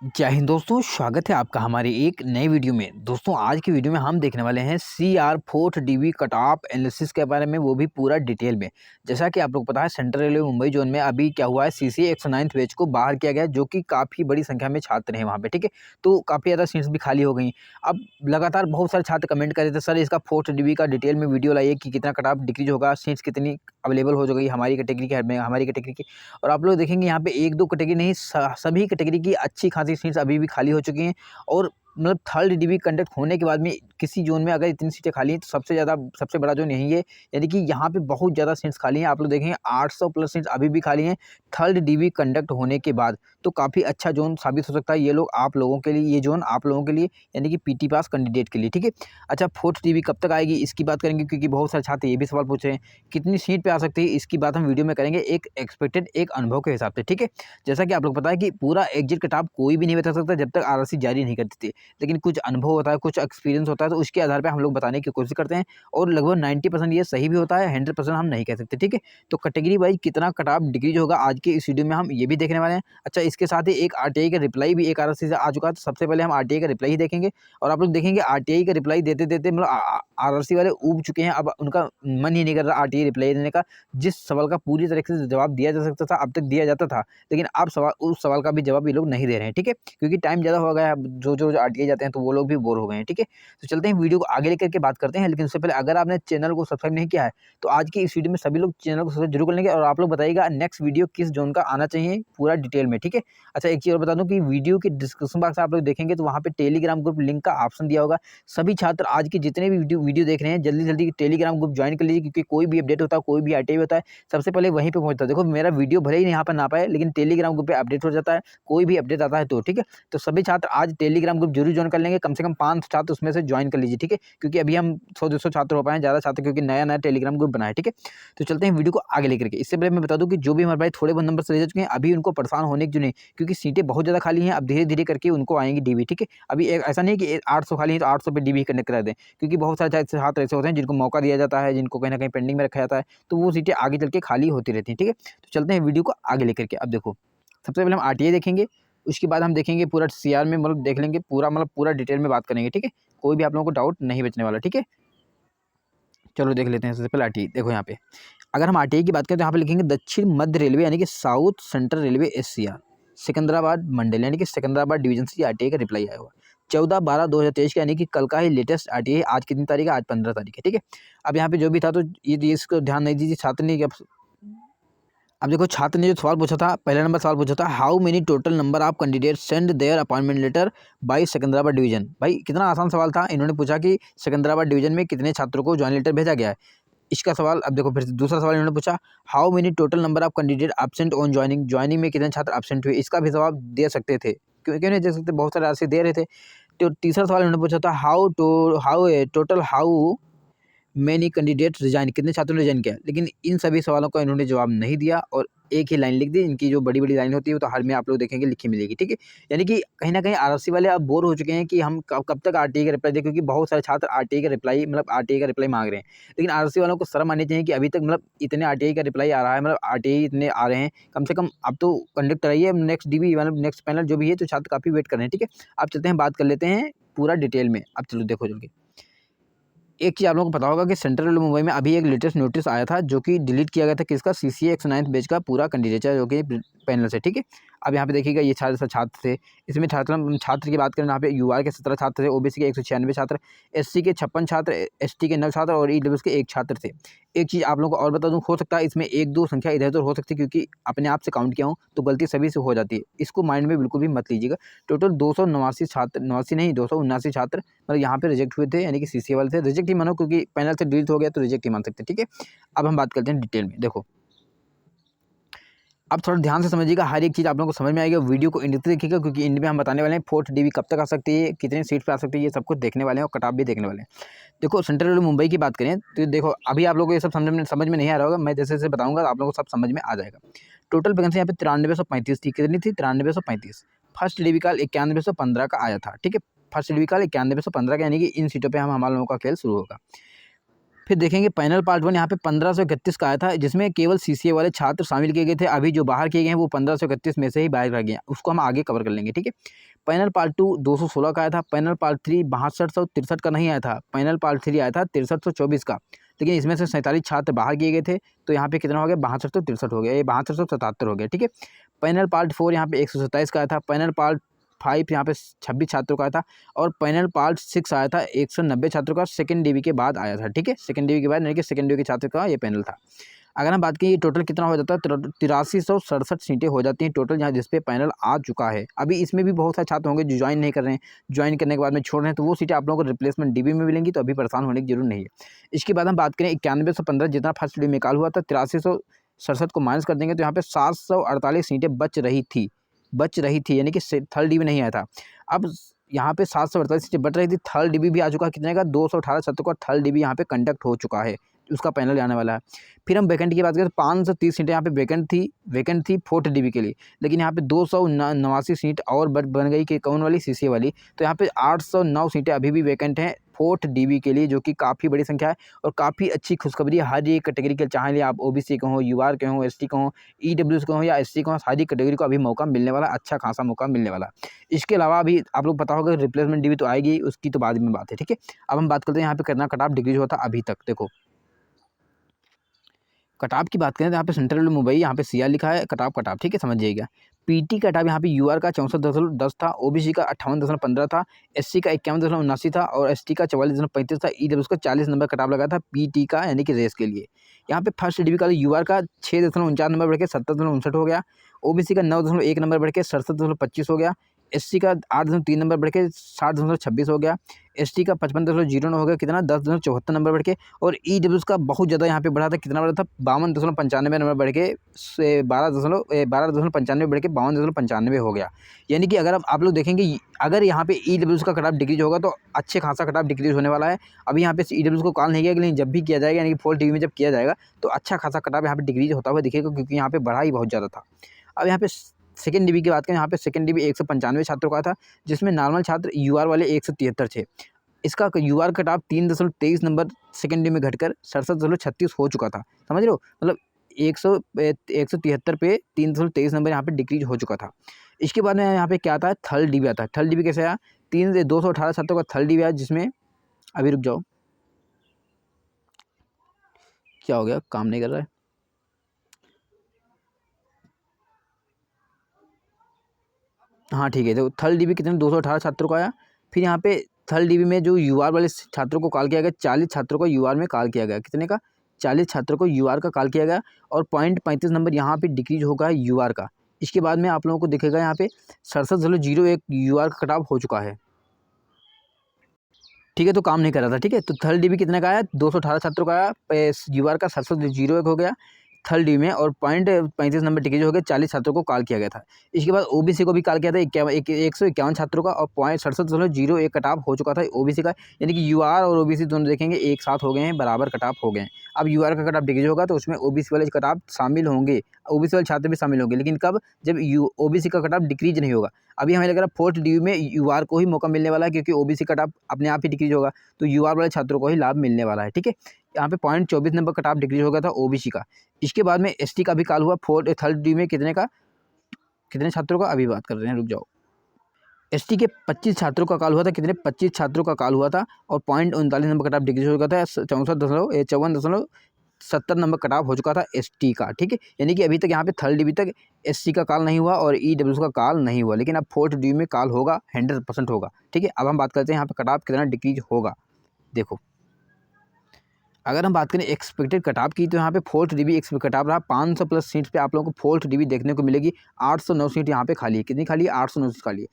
जय हिंद दोस्तों, स्वागत है आपका हमारे एक नए वीडियो में। दोस्तों आज की वीडियो में हम देखने वाले हैं CR 4th DB cut off analysis के बारे में, वो भी पूरा डिटेल में। जैसा कि आप लोग को पता है, सेंट्रल रेलवे मुंबई जोन में अभी क्या हुआ है, CCA 109th बैच को बाहर किया गया, जो कि काफ़ी बड़ी संख्या में छात्र हैं वहाँ पे, ठीक है। तो काफ़ी ज़्यादा सीट्स भी खाली हो गई। अब लगातार बहुत सारे छात्र कमेंट कर रहे थे, सर इसका 4th DB का डिटेल में वीडियो लाइए कि कितना कट ऑफ डिक्रीज होगा, सीट्स कितनी अवेलेबल हो गई हमारी कैटेगरी की, हमारी कैटेगरी की। और आप लोग देखेंगे यहाँ पे एक दो कैटेगरी नहीं, सभी कैटेगरी की अच्छी खासी सीट्स अभी भी खाली हो चुकी हैं। और मतलब थर्ड डीबी कंडक्ट होने के बाद में किसी जोन में अगर इतनी सीटें खाली हैं, तो सबसे बड़ा जोन यही है। यानी कि यहाँ पे बहुत ज़्यादा सीट्स खाली हैं। आप लोग देखेंगे 800 प्लस सीट्स अभी भी खाली हैं थर्ड डीबी कंडक्ट होने के बाद। तो काफ़ी अच्छा जोन साबित हो सकता है ये जोन आप लोगों के लिए, यानी कि पीटी पास कैंडिडेट के लिए, ठीक है। अच्छा, फोर्थ डीबी कब तक आएगी इसकी बात करेंगे, क्योंकि बहुत सारे छात्र ये भी सवाल पूछ रहे हैं कितनी सीट पे आ सकती है। इसकी बात हम वीडियो में करेंगे एक एक्सपेक्टेड, एक अनुभव के हिसाब से, ठीक है। जैसा कि आप लोग पता है कि पूरा एग्जिट कट ऑफ कोई भी नहीं बता सकता जब तक आरआरसी जारी नहीं करती थी, लेकिन कुछ अनुभव होता है, कुछ एक्सपीरियंस होता है, तो उसके आधार पे हम लोग बताने की कोशिश करते हैं। और लगभग 90% ये सही भी होता है, 100% हम नहीं कह सकते, ठीक है। तो कैटेगरी वाइज कितना कट ऑफ डिक्रीज होगा आज के इस वीडियो में हम ये भी देखने वाले हैं। अच्छा, इसके साथ ही एक आरटीआई का रिप्लाई भी एक आरआरसी से आ चुका है, तो सबसे पहले हम आरटीआई का रिप्लाई ही देखेंगे। और आप लोग देखेंगे आरटीआई का रिप्लाई देते देते मतलब आरआरसी वाले ऊब चुके हैं, अब उनका मन ही नहीं कर रहा आरटीआई रिप्लाई देने का। जिस सवाल का पूरी तरीके से जवाब दिया जा सकता था, अब तक दिया जाता था, लेकिन अब उस सवाल का भी जवाब ये लोग नहीं दे रहे हैं, ठीक है। क्योंकि टाइम ज़्यादा हो गया है, अब जो आरटीआई जाते हैं तो वो लोग भी बोर हो गए हैं, ठीक है। तो चलते हैं वीडियो को आगे लेकर के बात करते हैं, लेकिन उससे पहले अगर आपने चैनल को सब्सक्राइब नहीं किया है, तो आज की इस वीडियो में सभी लोग चैनल को सब्सक्राइब जरूर कर लेंगे। और आप लोग बताइएगा नेक्स्ट वीडियो किस जोन का आना चाहिए पूरा डिटेल में, ठीक है। अच्छा, एक चीज़ और बता दूं कि वीडियो के डिस्क्रिप्शन बॉक्स आप लोग देखेंगे तो वहाँ पे टेलीग्राम ग्रुप लिंक का ऑप्शन दिया होगा। सभी छात्र आज के जितने भी वीडियो देख रहे हैं, जल्दी जल्दी टेलीग्राम ग्रुप ज्वाइन कर लीजिए, क्योंकि कोई भी अपडेट होता है, कोई भी आरटीआई होता है, सबसे पहले वहीं पे पहुंचता है। देखो, मेरा वीडियो भले ही यहाँ पर ना पाए, लेकिन टेलीग्राम ग्रुप पे अपडेट हो जाता है, कोई भी अपडेट आता है तो, ठीक है। तो सभी छात्र आज टेलीग्राम ग्रुप जरूर ज्वाइन कर लेंगे, कम से कम 5 छात्र उसमें से ज्वाइन कर लीजिए, ठीक है। क्योंकि अभी हम 100-200 छात्र हो पाए, ज़्यादा छात्र, क्योंकि नया टेलीग्राम ग्रुप बना है, ठीक है। तो चलते हैं वीडियो को आगे लेकर के। इससे पहले मैं बता दूं कि जो भी हमारे भाई थोड़े बहुत नंबर से रह चुके हैं, अभी उनको परेशान होने की जो नहीं, क्योंकि सीटें बहुत ज़्यादा खाली हैं। अब धीरे धीरे करके उनको आएंगी डीबी, ठीक है। अभी ऐसा नहीं कि 800 खाली है तो 800 पे डीबी कनेक्ट करा दें, क्योंकि बहुत सारे छात्र ऐसे होते हैं जिनको मौका दिया जाता है, जिनको कहीं ना कहीं पेंडिंग में रखा जाता है, तो वो सीटें आगे चल के खाली होती रहती हैं, ठीक है। तो चलते हैं वीडियो को आगे लेकर के। अब देखो, सबसे पहले हम आरटीआई देखेंगे, उसके बाद हम देखेंगे पूरा सीआर में, मतलब देख लेंगे पूरा, मतलब पूरा डिटेल में बात करेंगे, ठीक है। कोई भी आप लोगों को डाउट नहीं बचने वाला, ठीक है। चलो देख लेते हैं। सबसे पहले आरटीआई देखो, यहाँ पे अगर हम आरटीआई की बात करें तो यहाँ पे लिखेंगे दक्षिण मध्य रेलवे, यानी कि south central railway SCR Secunderabad मंडल, यानी कि सिकंदराबाद डिवीजन से आरटीआई का रिप्लाई आया हुआ 14/12/2023 का, यानी कि कल का ही लेटेस्ट आरटीआई। आज कितनी तारीख है? आज 15 तारीख है, ठीक है। अब यहाँ पे जो भी था, तो ये इसको ध्यान नहीं दीजिए, छात्र ने अब देखो, छात्र ने जो सवाल पूछा था, पहला नंबर सवाल पूछा था, how many total number of candidate send their appointment letter by Secunderabad division. भाई कितना आसान सवाल था। इन्होंने पूछा कि सिकंदराबाद डिवीजन में कितने छात्रों को ज्वाइन लेटर भेजा गया है, इसका सवाल। अब देखो, फिर से दूसरा सवाल इन्होंने पूछा, how many total number of candidate absent on joining. Joining में कितने छात्र एब्सेंट हुए, इसका भी जवाब दे सकते थे, क्यों नहीं दे सकते, बहुत सारे राशि दे रहे थे। तो तीसरा सवाल इन्होंने पूछा था, हाउ मैनी कैंडिडेट रिजाइन, कितने छात्रों ने रिजाइन किया। लेकिन इन सभी सवालों का इन्होंने जवाब नहीं दिया, और एक ही लाइन लिख दी। इनकी जो बड़ी बड़ी लाइन होती है वो तो हर में आप लोग देखेंगे लिखी मिलेगी, ठीक है। यानी कि कहीं ना कहीं आरआरसी वाले अब बोर हो चुके हैं कि हम कब तक आरटीआई का रिप्लाई दें, क्योंकि बहुत सारे छात्र आरटीआई का रिप्लाई मांग रहे हैं। लेकिन आरआरसी वालों को शर्म आनी चाहिए कि अभी तक मतलब इतने आरटीआई का रिप्लाई आ रहा है, मतलब आरटीआई इतने आ रहे हैं, कम से कम अब तो कंडक्ट कराइए नेक्स्ट डीबी, मतलब नेक्स्ट पैनल जो भी है, तो छात्र काफ़ी वेट कर रहे हैं, ठीक है। अब चलते हैं, बात कर लेते हैं पूरा डिटेल में। अब चलो देखो चल के, एक चीज़ आप लोगों को पता होगा कि सेंट्रल रेलवे मुंबई में अभी एक लेटेस्ट नोटिस आया था, जो कि डिलीट किया गया था, किसका? CCA 109th बैच का पूरा कैंडिडेट, जो कि पैनल से, ठीक है। अब यहाँ पे देखिएगा, ये छात्र थे, इसमें छात्र की बात करें, यहाँ पे यूआर के 17 छात्र थे, ओबीसी के 196 छात्र, SC के 56 छात्र, ST के 9 छात्र और ईडब्ल्यूएस के 1 छात्र थे। एक चीज़ आप लोगों को और बता दूं, हो सकता है इसमें 1-2 संख्या इधर उधर हो सकती है, क्योंकि अपने आप से काउंट किया हूँ तो गलती सभी से हो जाती है, इसको माइंड में बिल्कुल भी मत लीजिएगा। टोटल 289 छात्र, 89 नहीं 279 छात्र मतलब यहाँ पे रिजेक्ट हुए थे, यानी कि CCA वाले थे। रिजेक्ट ही मानो, क्योंकि पैनल से डिलीट हो गया तो रिजेक्ट ही मान सकते हैं, ठीक है। अब हम बात करते हैं डिटेल में। देखो, अब थोड़ा ध्यान से समझिएगा, हर एक चीज़ आप लोगों को समझ में आएगी। वीडियो को एंड तक देखिएगा, क्योंकि एंड में हम बताने वाले हैं 4th डीबी कब तक आ सकती है, कितनी सीट पे आ सकती है, ये सब कुछ देखने वाले हैं, और कट ऑफ भी देखने वाले हैं। देखो, सेंट्रल रेलवे मुंबई की बात करें तो देखो, अभी आप लोगों को ये सब समझ में नहीं आ रहा होगा, मैं जैसे जैसे बताऊंगा तो आप लोगों को सब समझ में आ जाएगा। टोटल वैकेंसी यहाँ पे 9335 थी। कितनी थी? 9335। फर्स्ट डीबी काल 9115 का आया था, ठीक है। फर्स्ट डीबी काल 9115 का, यानी कि इन सीटों पर हमारे लोगों का खेल शुरू होगा। फिर देखेंगे पैनल पार्ट 1 यहाँ पे 1531 का आया था, जिसमें केवल सीसीए वाले छात्र शामिल किए गए थे। अभी जो बाहर किए गए हैं वो 1531 में से ही बाहर रह गए हैं, उसको हम आगे कवर कर लेंगे, ठीक है। पैनल पार्ट 2 216 का आया था। पैनल पार्ट 3 6263 का नहीं आया था। पैनल पार्ट 3 आया था 6324 का, लेकिन इसमें से 47 छात्र बाहर किए गए थे, तो यहाँ पे कितना हो गया 6263 हो गया, ये 6277 हो गया, ठीक है। पैनल पार्ट 4 यहाँ पे 127 का आया था। पैनल पार्ट 5 यहाँ पे 26 छात्रों का आया था, और पैनल पार्ट 6 आया था 190 छात्रों का, सेकंड डीवी के बाद आया था, ठीक है। सेकंड डीवी के बाद यानी कि सेकंड डीवी के छात्र का ये पैनल था। अगर हम बात करें ये टोटल कितना हो जाता है, 8367 सीटें हो जाती हैं टोटल, जहाँ जिसपे पैनल आ चुका है। अभी इसमें भी बहुत सारे छात्र होंगे जो ज्वाइन नहीं कर रहे हैं, ज्वाइन करने के बाद में छोड़ रहे हैं, तो वो सीटें आप लोगों को रिप्लेसमेंट डीबी में मिलेंगी, तो अभी परेशान होने की जरूरत नहीं है। इसके बाद हम बात करें 9115 जितना फर्स्ट डीवी में निकाल हुआ था, 8367 को माइनस कर देंगे तो यहाँ पे 748 सीटें बच रही थी, यानी कि थर्ड डीवी नहीं आया था। अब यहाँ पे 748 सीटें बच रही थी, थर्ड डीबी भी आ चुका है, कितने का 218 छात्रों का थर्ड डीबी यहाँ पे कंडक्ट हो चुका है, उसका पैनल आने वाला है। फिर हम वैकेंट की बात करें तो 530 सीटें यहाँ पे वैकेंट थी फोर्थ डीबी के लिए, लेकिन यहाँ पे 289 सीट और बन गई कि कौन वाली सीसी वाली, तो यहाँ पे 809 सीटें अभी भी वैकेंट हैं फोर्थ डीबी के लिए, जो कि काफ़ी बड़ी संख्या है और काफ़ी अच्छी खुशखबरी है हर एक कैटेगरी के, चाहे आप ओबीसी के हो, यूआर के हो, एसटी के हो, ईडब्ल्यूएस के हो या एससी के हो, सारी कैटेगरी को अभी मौका मिलने वाला, अच्छा खासा मौका मिलने वाला। इसके अलावा अभी आप लोग पता होगा रिप्लेसमेंट डीबी तो आएगी, उसकी तो बाद में बात है, ठीक है। अब हम बात करते हैं यहाँ पे कितना कट ऑफ डिक्रीज होता अभी तक। देखो कटाप की बात करें तो यहाँ पे सेंट्रल मुंबई यहाँ पे सीआर लिखा है, कटाप, ठीक है, समझ जाइएगा। पीटी कटाप यहाँ पे यूआर का 64.10 था, ओबीसी का 58.15 था, एससी का 51.79 था और एसटी का 44.35 था, ईडब्ल्यूएस का 40 नंबर कटाप लगा था पीटी का, यानी कि रेस के लिए। यहाँ पे फर्स्ट डीबी का यूआर का 6.49 नंबर बढ़ के 70.59 हो गया, ओबीसी का 9.1 नंबर बढ़ के 67.25 हो गया, एससी का 8.3 नंबर बढ़ के 60.26 हो गया, एसटी का 55.09 हो गया, कितना 10.74 नंबर बढ़ के, और ईडब्ल्यूएस का बहुत ज़्यादा यहाँ पे बढ़ा था, कितना बढ़ा था 52.95 नंबर बढ़ के 12.95 बढ़ के 52.95 हो गया। यानी कि अगर आप लोग देखेंगे अगर यहाँ पे ईडब्ल्यूएस का कट ऑफ डिक्रीज होगा तो अच्छे खासा कट ऑफ डिक्रीज होने वाला है। अभी यहाँ पे ईडब्ल्यूएस को कॉल नहीं किया, लेकिन जब भी किया जाएगा यानी कि फोर्थ डीवी में जब किया जाएगा तो अच्छा खासा कट ऑफ यहाँ पे डिक्रीज होता हुआ दिखेगा, क्योंकि यहाँ पे बढ़ा ही बहुत ज़्यादा था। अब यहाँ पे सेकंड डीबी की बात करें, यहाँ पे सेकंड डीबी 195 छात्रों का था, जिसमें नॉर्मल छात्र यूआर वाले 173 थे। इसका UR cut off 3.23 number second DB में घटकर 67.36 हो चुका था, समझ रहे हो, मतलब 173 पे 3.23 नंबर यहाँ पे डिक्रीज हो चुका था। इसके बाद में यहाँ पे क्या आता है, थर्ड डीबी आता है। थर्ड डीबी कैसे आया, 218 छात्रों का थर्ड डीबी आया, जिसमें अभी रुक जाओ, क्या हो गया, काम नहीं कर रहा है। हाँ ठीक है, तो थर्ड डीबी कितने 218 छात्रों का आया। फिर यहाँ पे थर्ड डीबी में जो यूआर वाले छात्रों को कॉल किया गया, 40 छात्रों को यूआर में कॉल किया गया, कितने का 40 छात्रों को यूआर का कॉल किया गया, और 0.35 नंबर यहाँ पे डिक्रीज होगा यूआर का। इसके बाद में आप लोगों को दिखेगा यहाँ पे 67.01 यूआर का कट ऑफ हो चुका है, ठीक है, तो काम नहीं कर रहा था, ठीक है। तो थर्ड डीबी कितने का आया, 218 छात्रों का आया, यूआर का 67.01 हो गया थर्ड डी में, और 0.35 नंबर टिकट हो गया, 40 छात्रों को कॉल किया गया था। इसके बाद ओबीसी को भी कॉल किया था 151 छात्रों का, और 67.01 कट ऑफ हो चुका था ओबीसी का, यानी कि यूआर और ओबीसी दोनों देखेंगे एक साथ हो गए हैं, बराबर कट ऑफ हो गए हैं। अब यूआर का कट ऑफ डिक्रीज होगा तो उसमें ओबीसी वाले कट ऑफ शामिल होंगे, ओबीसी वाले छात्र भी शामिल होंगे, लेकिन कब, जब ओबीसी का कट ऑफ डिक्रीज नहीं होगा। अभी हमें लग रहा है फोर्थ डी में यूआर को ही मौका मिलने वाला है, क्योंकि ओबीसी कट ऑफ अपने आप ही डिक्रीज होगा, तो यूआर वाले छात्रों को ही लाभ मिलने वाला है, ठीक है। यहाँ पे 0.24 नंबर कट ऑफ डिक्रीज हो गया था ओबीसी का। इसके बाद में एसटी का भी कॉल हुआ थर्ड डी में, कितने छात्रों का अभी बात कर रहे हैं, रुक जाओ। एसटी के 25 छात्रों का कॉल हुआ था, कितने 25 छात्रों का कॉल हुआ था, और 0.39 नंबर कट ऑफ डिक्रीज हो गया था, 54.70 नंबर कट ऑफ हो चुका था एसटी का, ठीक है। यानी कि अभी तक यहाँ पे थर्ड डीबी तक एससी का कॉल नहीं हुआ और ईडब्ल्यूएस का कॉल नहीं हुआ, लेकिन अब फोर्थ डी में कॉल होगा, 100% होगा, ठीक है। अब हम बात करते हैं यहाँ पे कट ऑफ कितना डिक्रीज होगा। देखो अगर हम बात करें एक्सपेक्टेड कट ऑफ की, तो यहाँ पे fourth dB expect cut off रहा 500 प्लस सीट पे आप लोगों को फोर्थ डीबी देखने को मिलेगी। 809 सीट यहाँ पे खाली है, कितनी खाली है, 809 सीट खाली है।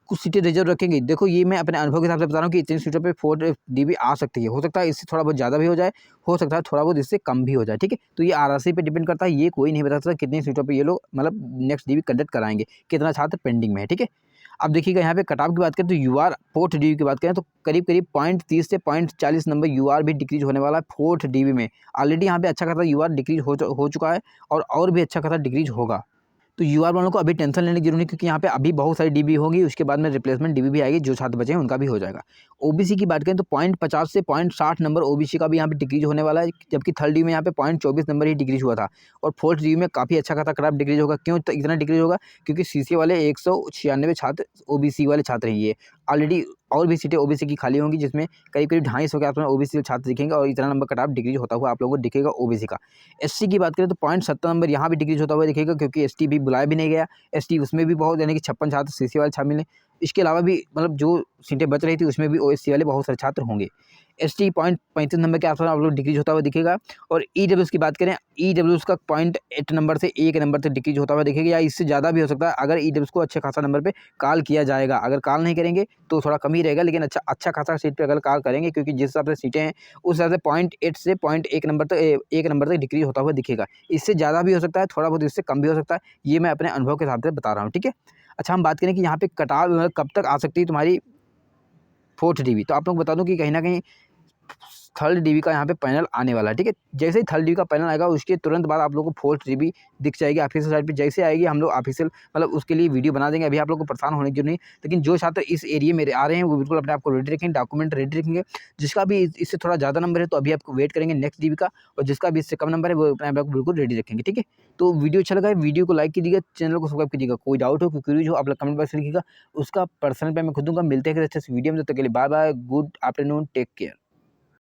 कुछ सीटें रिजर्व रखेंगे, देखो ये मैं अपने अनुभव के हिसाब से बता रहा हूँ कि इतनी सीटों पे फोर्थ डीबी आ सकती है, हो सकता है इससे थोड़ा बहुत ज़्यादा भी हो जाए, हो सकता है थोड़ा बहुत इससे कम भी हो जाए, ठीक है। तो ये आरआरसी पे डिपेंड करता है, ये कोई नहीं बता सकता कितनी सीटों पे ये लोग मतलब नेक्स्ट डीबी कंडक्ट कराएंगे, कितना छात्र पेंडिंग में है, ठीक है। अब देखिएगा यहाँ पे कट ऑफ की बात करें तो यूआर फोर्थ डीबी की बात करें तो करीब 0.30 से 0.40 नंबर यूआर भी डिक्रीज होने वाला है फोर्थ डीबी में। ऑलरेडी यहाँ पे अच्छा खासा यूआर डिक्रीज हो चुका है, और भी अच्छा खासा डिक्रीज होगा। तो यूआर वालों को अभी टेंशन लेने की जरूरत नहीं, क्योंकि यहाँ पे अभी बहुत सारी डीबी होगी, उसके बाद में रिप्लेसमेंट डीबी भी आएगी, जो छात्र बचे हैं उनका भी हो जाएगा। ओबीसी की बात करें तो 0.50 से 0.60 नंबर ओबीसी का भी यहाँ पे डिक्रीज होने वाला है, जबकि थर्ड डीबी में यहाँ पे 0.24 नंबर ही डिक्रीज हुआ था, और फोर्थ डीबी में काफ़ी अच्छा खासा कट ऑफ डिक्रीज होगा। क्यों इतना डिक्रीज होगा? क्योंकि सीसीए वाले 196 छात्र ओबीसी वाले छात्र हैं ये ऑलरेडी, और भी सीटें ओबीसी की खाली होंगी, जिसमें करीब 250 के आसपास ओबीसी छात्र दिखेंगे, और इतना नंबर कट ऑफ डिक्रीज होता हुआ आप लोगों को दिखेगा ओबीसी का। एससी की बात करें तो 0.70 नंबर यहाँ भी डिक्रीज होता हुआ दिखेगा, क्योंकि एसटी भी बुलाया भी नहीं गया। एसटी उसमें भी बहुत, यानी कि 56 छात्र सीसी वाले शामिल हैं। इसके अलावा भी मतलब जो सीटें बच रही थी उसमें भी ओएससी वाले बहुत सारे छात्र होंगे। एसटी 0.35 नंबर के आसपास आप लोग डिक्रीज होता हुआ दिखेगा। और ईडब्ल्यूएस की बात करें, ईडब्ल्यूएस का 0.8 नंबर से 1 नंबर तक डिक्रीज होता हुआ दिखेगा, या इससे ज़्यादा भी हो सकता है अगर ईडब्ल्यूएस को अच्छे खासा नंबर पे कॉल किया जाएगा। अगर कॉल नहीं करेंगे तो थोड़ा कम ही रहेगा, लेकिन अच्छा खासा सीट पे अगर कॉल करेंगे, क्योंकि जिस हिसाब से सीटें हैं उस हिसाब से 0.8 से 0.1 नंबर तक 1 नंबर तक डिक्रीज होता हुआ दिखेगा। इससे ज़्यादा भी हो सकता है, थोड़ा बहुत इससे कम भी हो सकता है, ये मैं अपने अनुभव के हिसाब से बता रहा हूँ, ठीक है। अच्छा, हम बात करें कि यहाँ पे कट ऑफ कब तक आ सकती है तुम्हारी फोर्थ डीबी, तो आप लोग बता दूं कि कहीं ना कहीं थर्ड डीबी का यहाँ पे पैनल आने वाला है, ठीक है। जैसे ही थर्ड डीबी का पैनल आएगा उसके तुरंत बाद आप लोगों को फोर्थ डीबी दिख जाएगी ऑफिशियल साइट पे। जैसे आएगी हम लोग ऑफिशियल मतलब उसके लिए वीडियो बना देंगे, अभी आप लोगों को परेशान होने की जरूरत नहीं। लेकिन जो छात्र इस एरिया में आ रहे हैं वो बिल्कुल अपने आप को रेडी रखेंगे, डॉक्यूमेंट रेडी रखेंगे। जिसका भी इससे थोड़ा ज़्यादा नंबर है तो अभी आपको वेट करेंगे नेक्स्ट डीबी का, और जिसका भी इससे कम नंबर है वो अपने आप को बिल्कुल रेडी रखेंगे, ठीक है। तो वीडियो अच्छा लगा है, वीडियो को लाइक कीजिएगा, चैनल को सब्सक्राइब कीजिएगा। कोई डाउट हो, कोई क्वेरी हो, आप लोग कमेंट बॉक्स में लिखिएगा, उसका पर्सनल पे मैं खुद दूंगा। मिलते हैं किसी अच्छे वीडियो में, तब तक के लिए bye bye, good afternoon, take care.